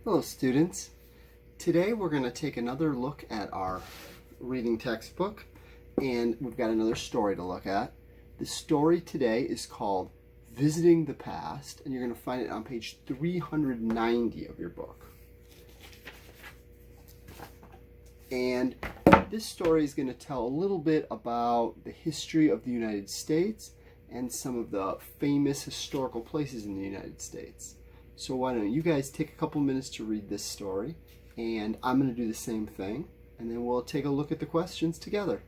Hello students. Today we're going to take another look at our reading textbook, and we've got another story to look at. The story today is called Visiting the Past, and you're going to find it on page 390 of your book. And this story is going to tell a little bit about the history of the United States and some of the famous historical places in the United States. So why don't you guys take a couple minutes to read this story, and I'm going to do the same thing, and then we'll take a look at the questions together.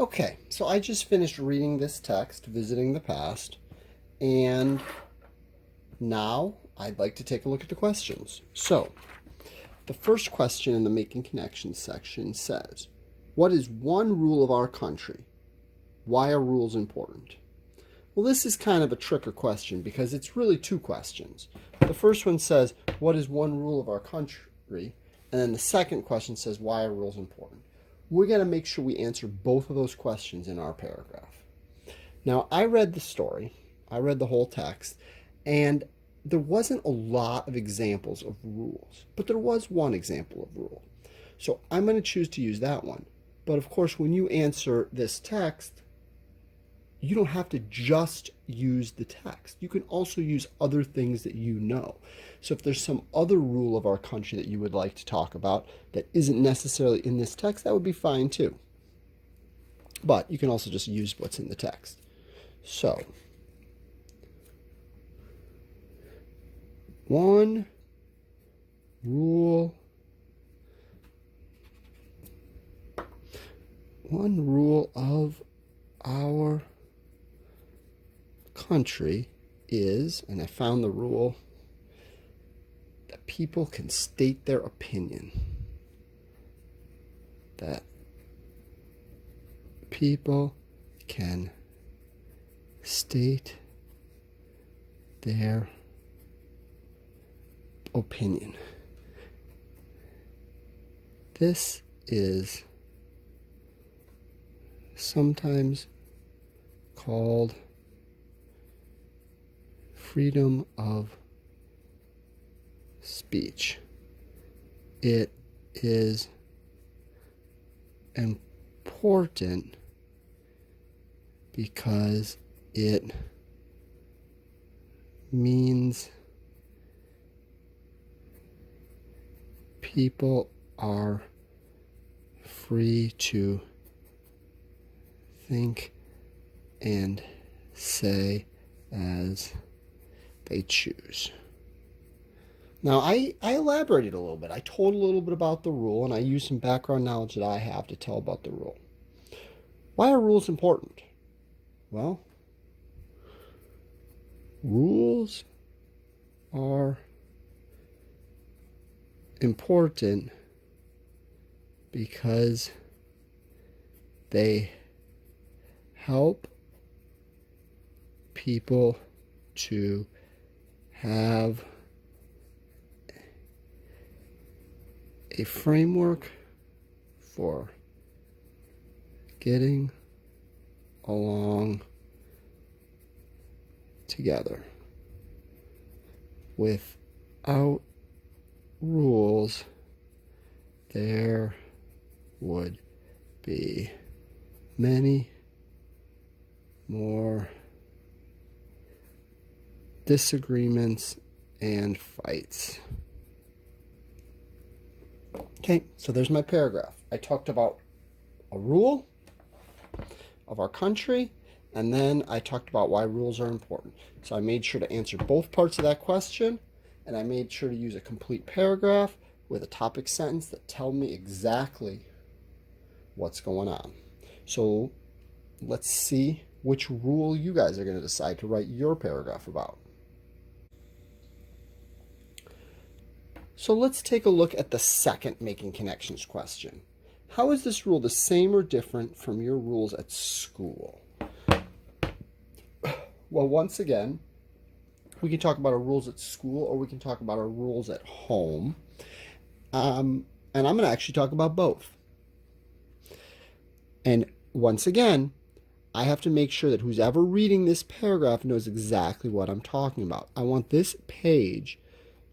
Okay, so I just finished reading this text, Visiting the Past, and now I'd like to take a look at the questions. So, the first question in the Making Connections section says, what is one rule of our country? Why are rules important? Well, this is kind of a tricker question because it's really two questions. The first one says, what is one rule of our country? And then the second question says, why are rules important? We're going to make sure we answer both of those questions in our paragraph. Now, I read the story, I read the whole text, and there wasn't a lot of examples of rules, but there was one example of rule. So I'm going to choose to use that one. But of course, when you answer this text, you don't have to just use the text. You can also use other things that you know. So if there's some other rule of our country that you would like to talk about that isn't necessarily in this text, that would be fine too. But you can also just use what's in the text. So, one rule of our country is, and I found the rule, that people can state their opinion. That people can state their opinion. This is sometimes called freedom of speech. It is important because it means people are free to think and say as they choose. Now, I elaborated a little bit. I told a little bit about the rule, and I used some background knowledge that I have to tell about the rule. Why are rules important? Well, rules are important because they help people to have a framework for getting along together. Without rules, there would be many more disagreements and fights. Okay, so there's my paragraph. I talked about a rule of our country, and then I talked about why rules are important. So I made sure to answer both parts of that question, and I made sure to use a complete paragraph with a topic sentence that tell me exactly what's going on. So let's see which rule you guys are going to decide to write your paragraph about. So let's take a look at the second Making Connections question. How is this rule the same or different from your rules at school? Well, once again, we can talk about our rules at school, or we can talk about our rules at home. And I'm going to actually talk about both. And once again, I have to make sure that who's ever reading this paragraph knows exactly what I'm talking about. I want this page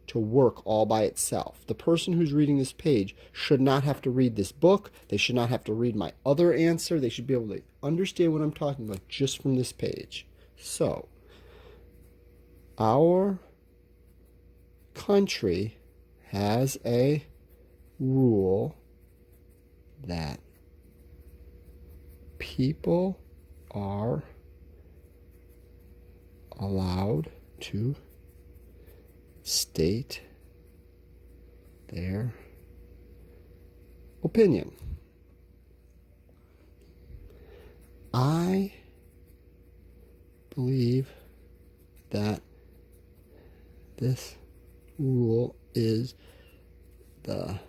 to work all by itself. The person who's reading this page should not have to read this book. They should not have to read my other answer. They should be able to understand what I'm talking about just from this page. So, our country has a rule that people are allowed to state their opinion. I believe that this rule is the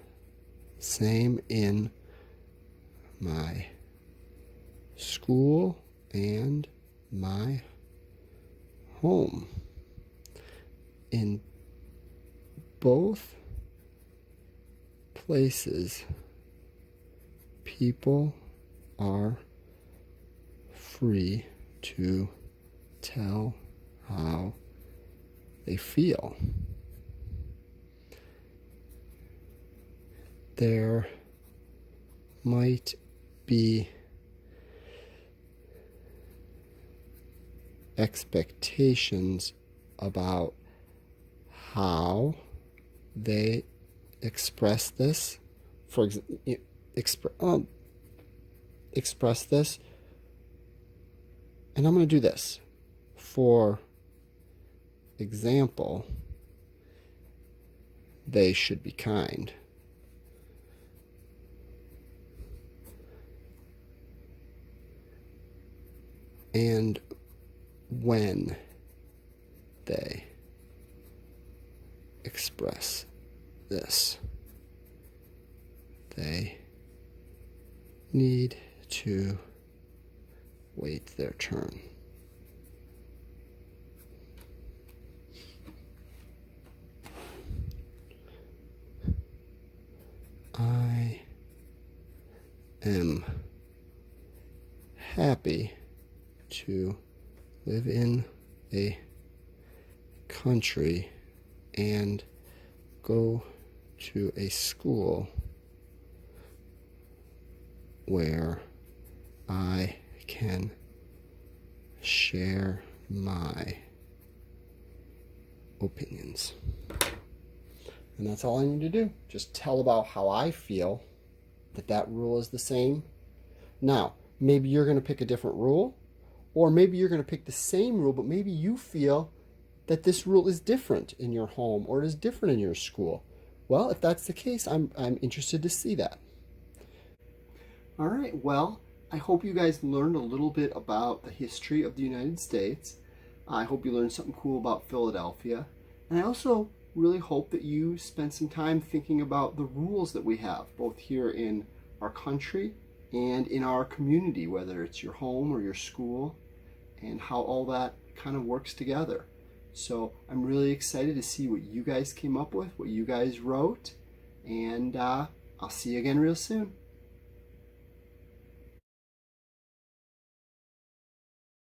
same in my school and my home. In both places, people are free to tell how they feel. There might be expectations about how they express this. For example, express this, and I'm going to do this. For example, they should be kind. And when they express this, they need to wait their turn. I am happy to live in a country and go to a school where I can share my opinions. And that's all I need to do. Just tell about how I feel that rule is the same. Now, maybe you're going to pick a different rule, or maybe you're going to pick the same rule, but maybe you feel that this rule is different in your home or it is different in your school. Well, if that's the case, I'm interested to see that. All right, well, I hope you guys learned a little bit about the history of the United States. I hope you learned something cool about Philadelphia. And I also really hope that you spend some time thinking about the rules that we have, both here in our country and in our community, whether it's your home or your school, and how all that kind of works together. So I'm really excited to see what you guys came up with, what you guys wrote, and I'll see you again real soon.